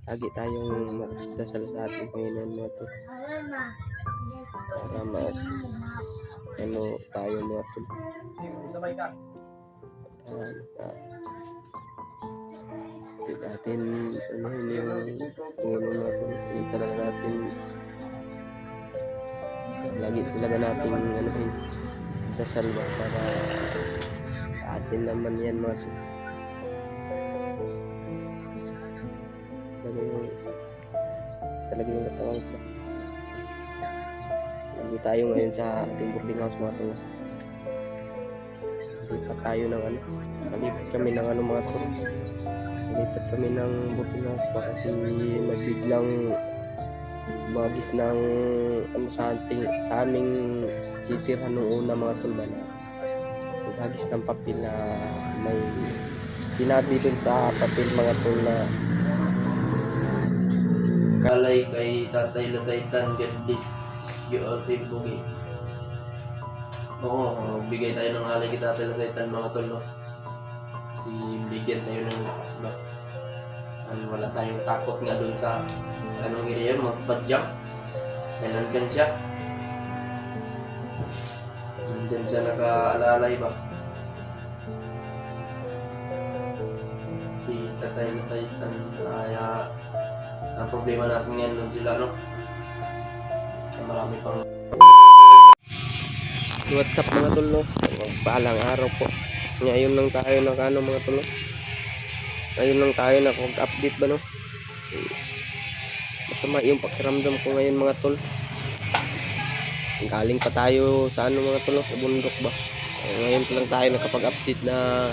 lagi tayong magdasal sa ating Panginoon mga tol, para mas tayo mga tol. Hindi natin yung tulong mga tol, hindi talaga natin lagi talaga nating dasal ba, para sa atin naman yan mga tol. Talagang katawan ko. Hindi tayo ngayon sa ating boarding house mga tol. Lipat tayo ng malipat kami ng mga tol. Lipat kami ng boarding house ba, kasi magbiglang magis ng sa aming titirhan nung una mga tol ba, na maghagis ng papel na may sinabi dun sa papel mga tol na kalay kay Tatay Lasaitan, God bless you all, Team Bugi. Oo, bigay tayo ng alay kay Tatay Lasaitan mga tol, no? Kasi bigyan tayo ng lakas ba, wala tayong takot nga dun sa area magpa-jump. Dahil nandyan siya nakaalalay ba, si Tatay Lasaitan. Kaya ang problema natin ngayon nun sila, no? Marami pang WhatsApp mga tol, no? Paalang araw po. Ngayon lang tayo mga tol, no? Ngayon lang tayo nakapag-update ba, no? Masama yung pakiramdam ko ngayon mga tol. Galing pa tayo sa mga tol, no? Sa bundok ba. Ngayon lang tayo nakapag-update na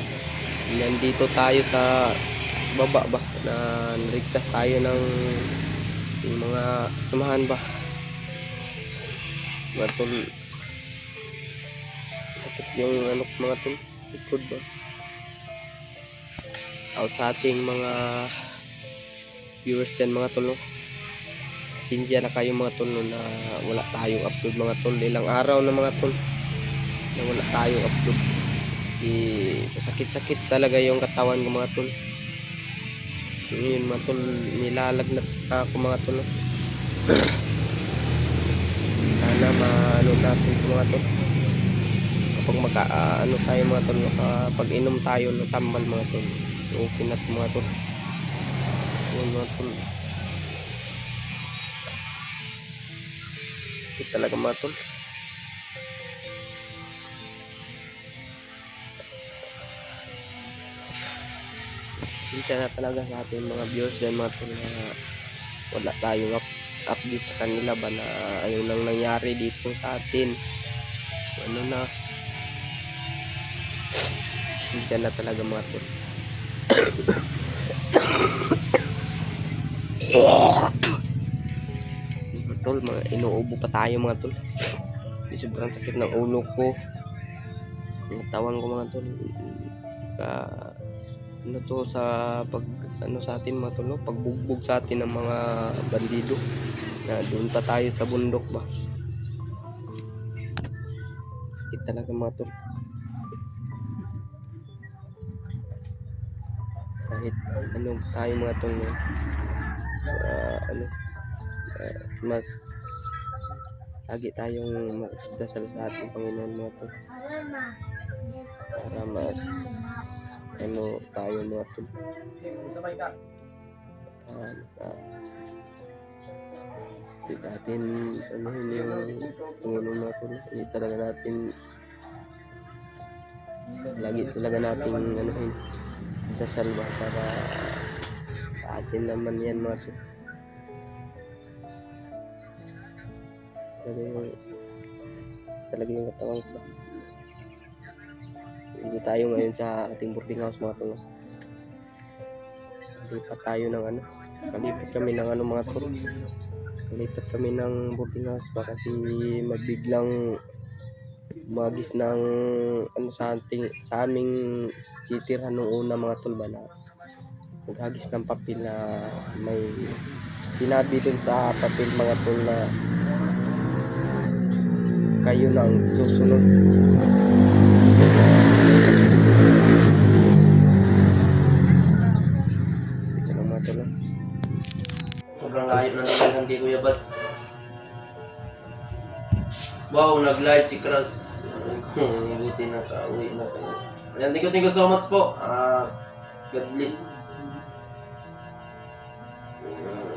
nandito tayo sa baba ba, na nirigtas tayo ng mga samahan ba mga tol. Sakit yung mga tol, likod ba. Out sa ating mga viewers din mga tol, no? Sindiya na kayo mga tol, no, na wala tayong upload mga tol. Ilang araw na mga tol na wala tayong upload. Sakit talaga yung katawan ko mga tol. Yun mga tol, nilalagnat ako mga tol. Sana maano natin ito mga tol. Kapag tayo mga tol, kapag inom tayo ng tambal mga tol, okay na ito mga tol. Yun mga tol, sakit talaga mga tol. Minsan na talaga sa ating mga viewers dyan mga tol, na wala tayong update sa kanila ba, na ano nang nangyari dito sa atin. Na minsan na talaga mga tol. Mga tol, inuubo pa tayo mga tol. Sobrang sakit ng ulo ko, ng tawan ko mga tol. Sa sa atin mga tol, no? Pagbugbog sa atin ng mga bandido, na doon pa tayo sa bundok ba. Sakit talaga mga tol. Kahit tayo mga tol, no? Mas lagi tayong magdasal sa ating Panginoon mga tol, para mas tayo mga tol. Hindi natin yung tulong mga tol. Hindi talaga natin lagi talaga nating dasal ba, para sa atin naman yan mga tol. Talaga yung katawan ko. Hindi tayo ngayon sa ating boarding house mga tol. Lipat tayo ng malipat kami ng mga tol. Lipat kami ng boarding house ba, kasi magbiglang magis ng sa aming titirhan nung una mga tol ba, na maghagis ng papel na may sinabi dun sa papel mga tol, na kayo lang susunod. Ito lang mga tol. Sobrang layo na naman kay Kuya Bads. Wow, nag-live si Kras. Buti na ka-uwi na kayo. Ayan, thank you so much po. God bless.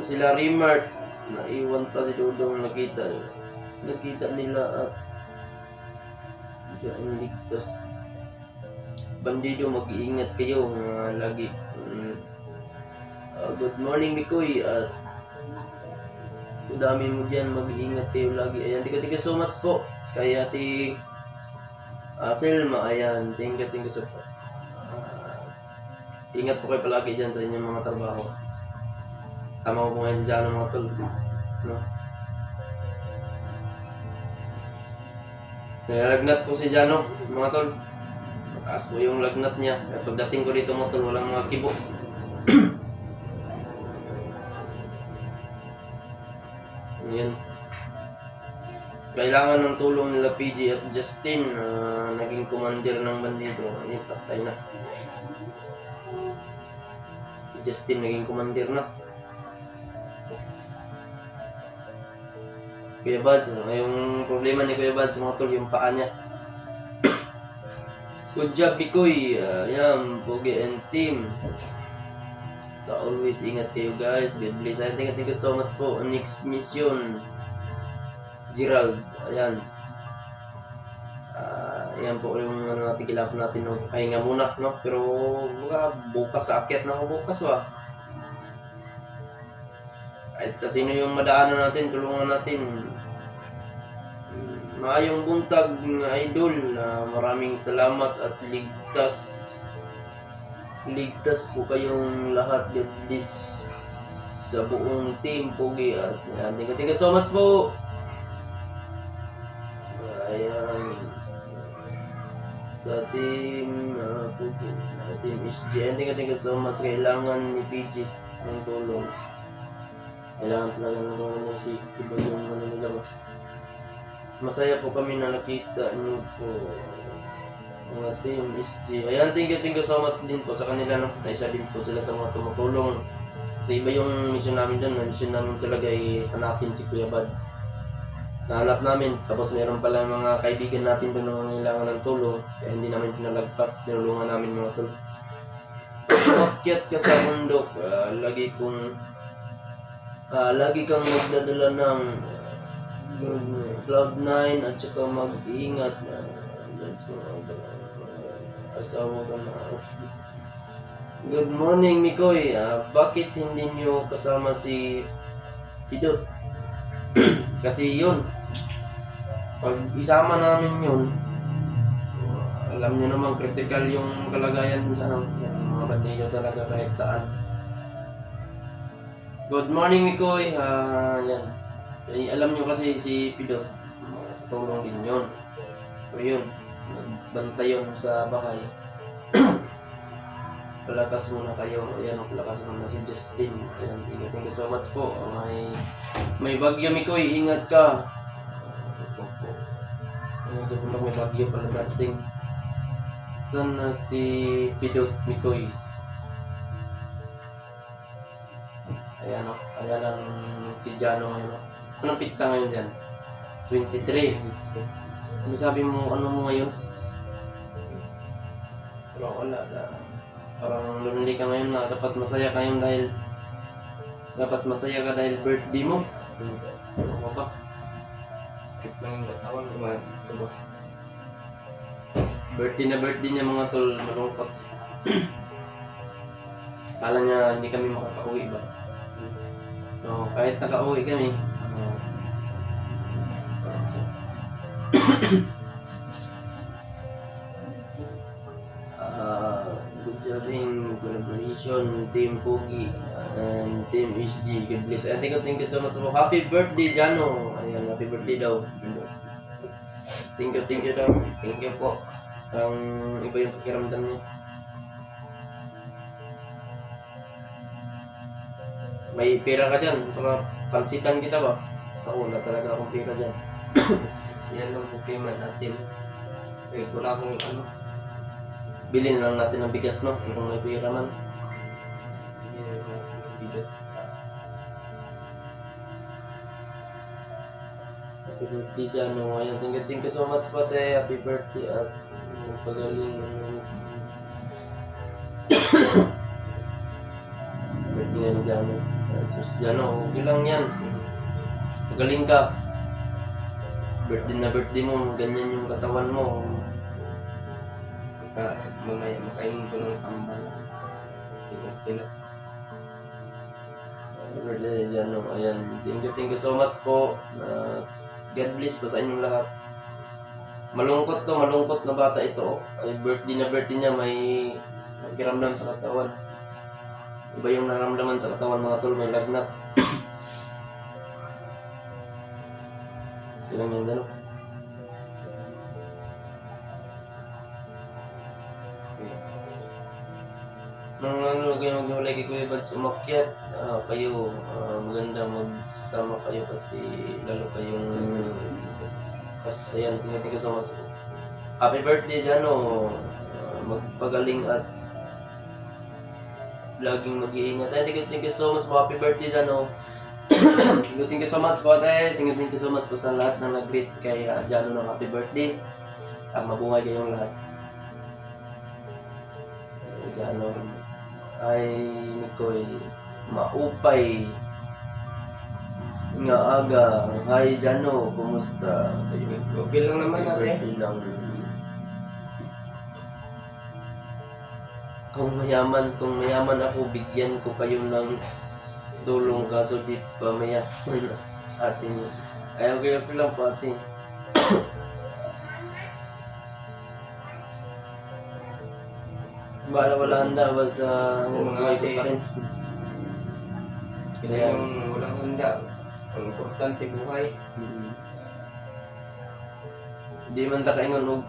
Sila Rimart, naiwan pa si Dodong nakita nila at diyan ligtas. Bandido, mag-iingat kayo lagi. Good morning Mikoy at dami mo dyan, mag-iingat kayo lagi. Ayan, thank you so much po kay Ate Selma. Ayan, thank you so much. Ingat po kayo palagi dyan sa inyong mga trabaho. Sama ko po ngayon si Jano mga tol. No? Nilalagnat po si Jano mga tol. Mataas po yung lagnat niya. Kaya pagdating ko dito mga tol, walang mga kibo. Yan. Kailangan ng tulong nila PG at Justin. Naging commander ng bandido. Ayun, patay na. Justin naging commander na. Kuya Bads, yung problema ni Kuya Bads mga tol, yung paa niya. Good job Bikoy. Yan, Pogi and team. So always ingat kayo guys. God bless. Thank you so much po. Next mission, Gerald. Ayan. Yan po yung natin kilap natin. No? Pahinga muna, no? Pero bukas sa akyat na ako bukas ba? Kahit sa sino yung madaanan natin, tulungan natin. Maayong buntag idol. Maraming salamat at ligtas po kayong lahat. God bless sa buong team Pogi at thank you so much po. Ayan. Sa team Pogi, team SG, thank you so much. Kailangan ni PG ng tulong. Kailangan talaga ng tulong si iba yung nila ba. Masaya po kami na nakita niyo po mga team SG. Ayan, thank you so much din po sa kanila, no? Isa din po sila sa mga tumutulong. Kasi iba yung mission namin doon. Mission namin talaga ay hanapin si Kuya Bads. Nahanap namin. Tapos meron pala mga kaibigan natin doon na kailangan ng tulong. Kaya hindi namin pinalagpas. Tinulungan namin mga tulong. Pakyat ka sa bundok. Lagi kang magdadala ng Cloud9 at saka mag-iingat. Asawa ka na. Good morning Mikoy. Bakit hindi nyo kasama si Pidot? Kasi yun, pag isama namin yun, alam nyo naman critical yung kalagayan sa mga bandido talaga kahit saan. Good morning Mikoy. Yan. Alam nyo kasi si Pidot, tulong din yun. So yun, nagbantay yun sa bahay. Palakas muna kayo. Ayan, palakas muna si Justin. Ayan, thank you so much po. May bagyo Mikoy, ingat ka. Ayan, may bagyo pala dating. Saan na si Pidot Mikoy? Ayan o, ayan ang si Jano ngayon o. Anong pizza ngayon dyan? 23. Ano sabi mo, ano mo ngayon? Wala. Parang lonely ka ngayon na dapat masaya ka dahil birthday mo. Ano ka ba? Sakit lang yung katawan, diba? Birthday niya mga tol, malungkot. Kala niya hindi kami makaka-uwi ba? No, kahit naka-uwi kami. Good job in collaboration, Team Pogi and Team SG. God bless. Thank you so much po. Happy birthday, Jano. Ayan, happy birthday daw. Thank you daw. Thank you po. Iba yung pakiramdam niya. May pera ka dyan para pansitan kita ba? Ako na talaga akong pera dyan. Yan lang po payment natin. Wala akong Bilhin lang natin ng bigas, no? Kung may pera man. bigas. Happy birthday dyan. No? Ayan, thank you so much pati. Happy birthday at pagaling. Birthday nga ni Jano. Sus, Jano, okay lang yan. Pagaling ka. Birthday na birthday mo, ganyan yung katawan mo. Mamaya makainom ko ng tambal. Okay lang. Birthday dyan, no? Ayan. Thank you so much po. God bless po sa inyong lahat. Malungkot na bata ito. Ay birthday niya, may pakiramdam sa katawan. Iba yung naramdaman sa katawan mga tol, may lagnat. Ilang yung gano'n. Nung kayo maghulay kay Kuya Bads umakyat, kayo maganda magsama kayo kasi lalo kayong ayan, thank you so much. Happy birthday Jano, magpagaling at laging mag-iingat. Thank you so much po, happy birthday Jano. Thank you so much po ate, thank you so much po sa lahat na nag-greet kay Jano ng happy birthday. Mabuhay kayong lahat. Jano ay Nikoy maupay nga aga. Hi Jano, kumusta? Okay lang naman ate. Okay lang. Kung mayaman ako, bigyan ko kayo ng tulong kaso di pa mayaman atin. Ay okay lang po ate. Wala handa ba sa buhay ko pa rin? Kaya yung walang handa, ang importante buhay. Hindi man ta kaingon og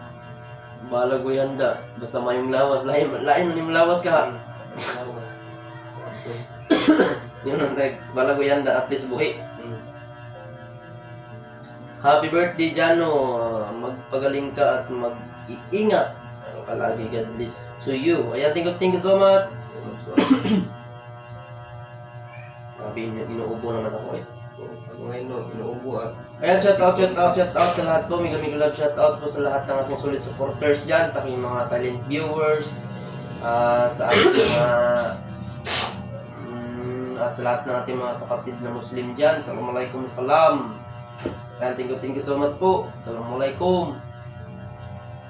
bahala ko handa. Basta mayong lawas, lain ni lawas ka. Yun ang tag, bahala ko handa at least buhay. Happy birthday Jano, magpagaling ka at mag-iingat. Palagi, God bless to you. Ayan, thank you so much. Inuubo naman ako eh. Ngayon, inuubo at Ayan, shout out sa lahat po. Mega love shout out po sa lahat ng aking solid supporters dyan, sa aking mga silent viewers, sa aking mga at sa lahat ng ating mga kapatid na Muslim dyan. Assalamualaikum salam. Ayan, thank you so much po. Assalamualaikum.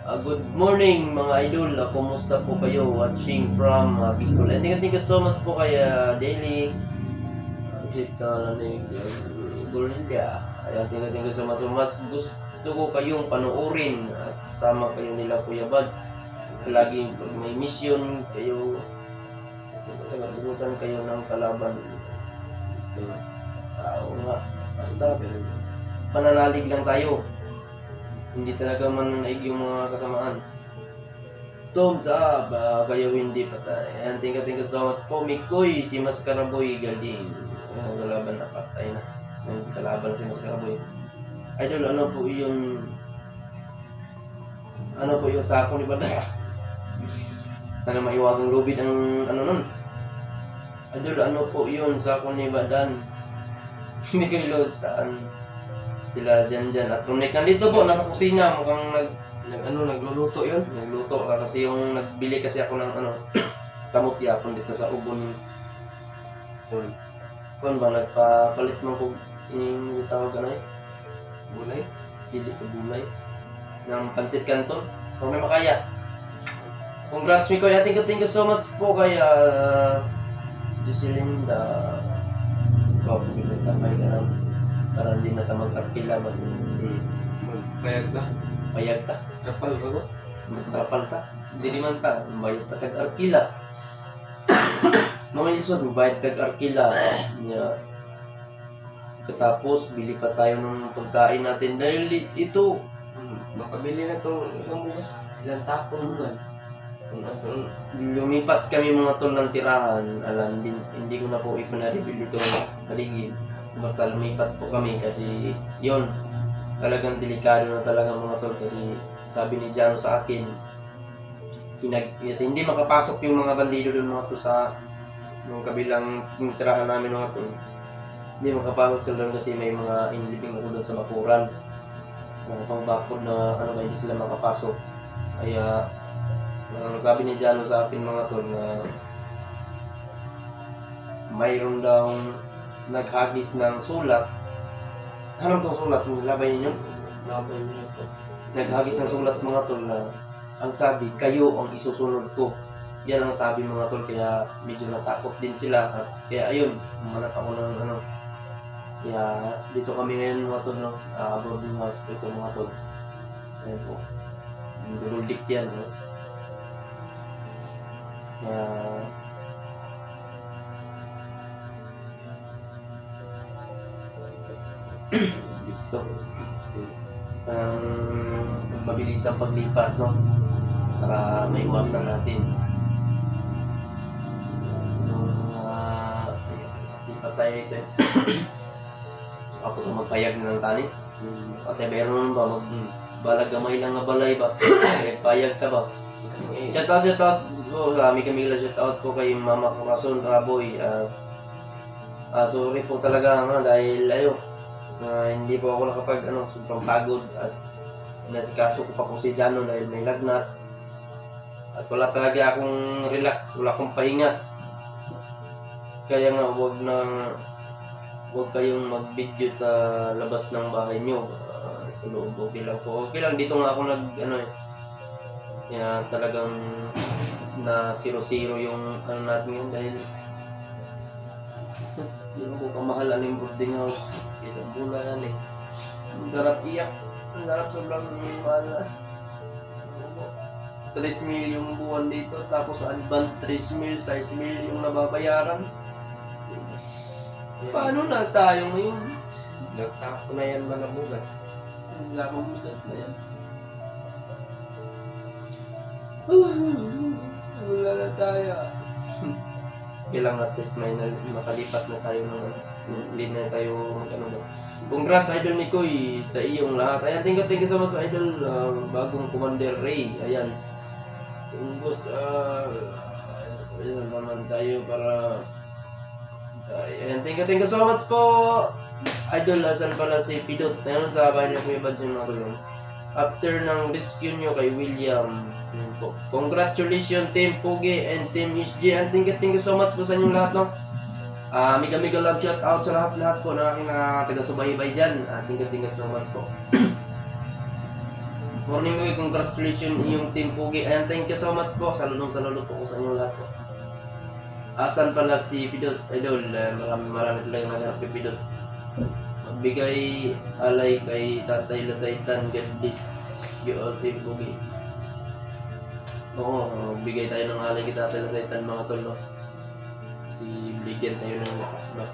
Good morning mga idol. Kumusta po kayo watching from Bicol? And thank you so much po kay Daily Gorinda. Ayan, thank you so much. Mas gusto ko kayong panoorin at kasama kayo nila Kuya Bads. Lagi pag may mission kayo, tagalimutan kayo ng kalaban. Tao nga. Basta pananalig lang tayo. Hindi talaga mananaig yung mga kasamaan. Thumbs up, kayo hindi patay. And thank you so much po. Mikoy, si Maskaraboy galing. Ang kalaban na patay na. Ang kalaban si Maskaraboy. Idol, ano po yung sako ni Badan? Sana maiwagang lubid ang ano nun. Idol, ano po yun sako ni Badan? Mikoy Lord, saan? Sila dyan. At Ronek nandito po, nasa kusina, mukhang nagluluto yun. nagluto. Kasi yung nagbili kasi ako ng kamot yapon dito sa ubon. Kung ba, nagpapalit mo ko yung tawag ano eh? Bulay. Dili ko bulay. Ng pancit canton. Kung may makaya. Congrats me ko. Thank you so much po kay Joselinda. Ikaw, tamay ka lang. Para hindi na ta mag-arkila ba? Magpayag ba? Payag ta. Trapal ba ko? Trapal ta. Hindi naman ta. Bayad ta tag-arkila. Mga lisod, bayad tag-arkila. Katapos, bili pa tayo ng pagkain natin. Dahil ito, Makabili na itong ilang bukas. Ilang sakong bukas. lumipat kami mga tol ng tirahan. Alam, hindi ko na po ipanareview ito paligid. Basta lumipat po kami kasi yon talagang delikado na talaga mga tol kasi sabi ni Jano sa akin kasi hindi makapasok yung mga bandido doon mga tol sa yung kabilang tirahan namin mga tol. Hindi makapasok doon kasi may mga inlibing ako doon sa bakuran. mga pangbakod na ano ba, hindi sila makapasok. Kaya ang sabi ni Jano sa akin mga tol na mayroon daw naghagis ng sulat. Anong tong sulat? Labay ninyo? Labay niyo po. Naghagis ng sulat mga tol na ang sabi, kayo ang isusunod ko. Yan ang sabi mga tol, kaya medyo natakot din sila. At kaya ayun, humanap ako ng ano. Kaya dito kami ngayon mga tol, no? Boarding house po ito mga tol. Ayan po. Duruldik yan, no? Kaya dito ang mabilis ang paglipat, no? Para maiwasan natin yung lipat tayo ito eh. Ako ito magpayag na ng tani. Pati meron ba balag gamay lang nga balay ba? Payag ka ba? Shout out. Oh, kami shout out po kay Mama Corazon Raboy. Sorry po talaga dahil hindi po ako nakapag sobrang pagod at nasikaso ko pa po si Jano dahil may lagnat. At wala talaga akong relax, wala akong pahinga. Kaya nga huwag kayong mag-video sa labas ng bahay nyo. Sa loob, okay lang po. Okay lang, dito nga ako kaya talagang na 0-0 yung natin yun dahil yun ko kamahalan yung boarding house. Kitang bulan eh. Ang sarap iyak. Ang sarap sobrang mahal na. 3,000 yung buwan dito, tapos advance 3,000, 6,000 yung nababayaran. Paano na tayo ngayon? Nagsako na yan man ang bugas. Wala akong bigas na yan. Wala na tayo. Kailangan at least may makalipat na tayo ng hindi na tayo mag-ano. Congrats Idol Mikoy sa iyong lahat. Ayan, thank you so much Idol. Bagong Commander Ray. Ayan. Boss, ayun naman tayo para ayan, thank you so much po Idol. Asan pala si Pidot ngayon sa bahay niya Kuya Bads yung mga tulong after ng rescue nyo kay William. Yun po. Congratulations Team Pugi and Team SG, and thank you so much po sa inyong lahat, no? Mega love shout out sa lahat po ng aking taga-subaybay dyan. Thank you so much po. Morning mo, congratulations yung Team Pugi, and thank you so much po. Saludo po ko sa inyong lahat po. Asan pala si Pidot Idol? Marami talaga naghanap kay Pidot. Magbigay alay kay Tatay Lasaitan. God bless you all Team Pugi. Oo, magbigay tayo ng alay kay Tatay Lasaitan mga tol, no? Kasi bigyan tayo ng lakas ba?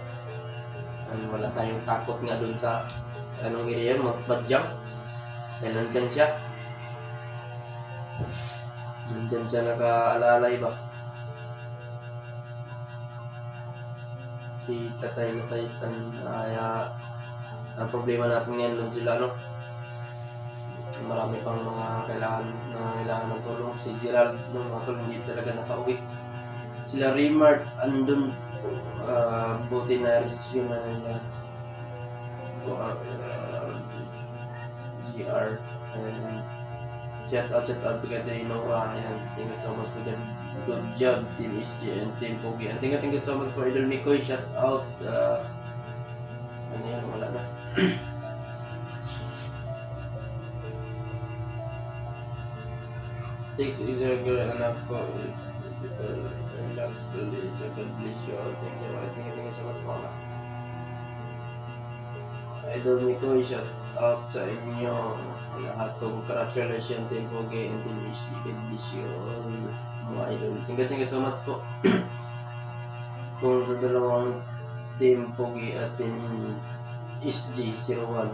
Wala tayong takot nga dun sa anong area, magbadyang. Dahil nandyan siya. Nandyan siya nakaalalay ba? Si Tatay Lasaitan. Kaya ang problema natin ngayon dun sila, no? Marami pang mga kailangan ng tulong. Si Gerald nung mga tulong hindi talaga nakauwi. Sila Remart andun, buti na rescue na nila. GR and shout out kay Noah. Ayan, thank you so much for that. Good job Team SG and Team Pogi. And thank you so much for Idol Mikoy. Shout out ano yan, wala na. Thanks is a girl anak ko. Relax, please. God bless you all. Thank you so much, Mama. Idol Mikoy, shout out sa inyo. Lahat ko, congratulations Team Pogi and Team SG. God bless you all, mga idol. Thank you so much po. Kung sa dalawang Team Pogi at Team SG01,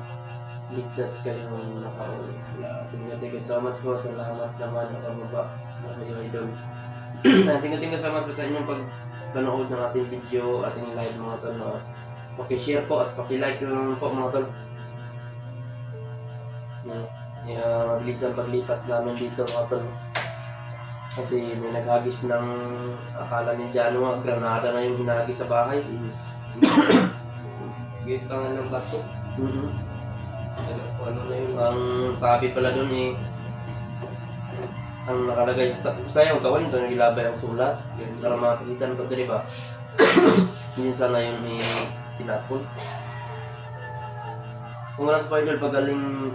ligtas kayong nakauwi. Thank you so much po. Salamat naman nakababa na kayo idol. Thank you so much po sa inyong pagpanood ng ating video, ating live mga tol. Paki-share po at paki-like lang po mga tol. Mabilis ang paglipat namin dito mga tol. Kasi may naghagis ng akala ni Jano nga granada na yung hinagis sa bahay. Gita nga ng bato. Ano na yun? Ang sabi pala doon eh, ang nakalagay sayang kawan ito, nagilabay ang sulat para makakita ko, di ba? Hindi sana yun ni tinapon. Congrats po idol, pagaling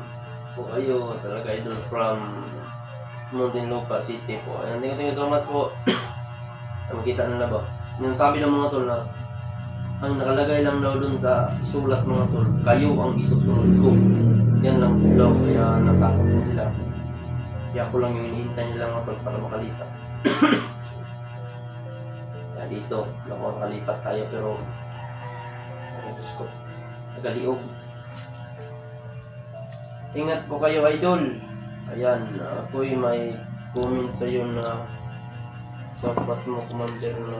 po kayo talaga idol from Muntinlupa City po. Ayan, thank you so much po. Makita na ba? Yung sabi ng mga tol na ang nakalagay lang daw dun sa sulat mga tol, kayo ang isusunod ko. Yan lang po daw, kaya natakot po sila. Kaya ako lang yung hinihintay nila mga tol para makalipat. Kaya dito, makakalipat tayo pero ay Diyos ko, nagaliog. Ingat po kayo idol. Ayan, ako'y may comment sa iyo na dapat mo commander na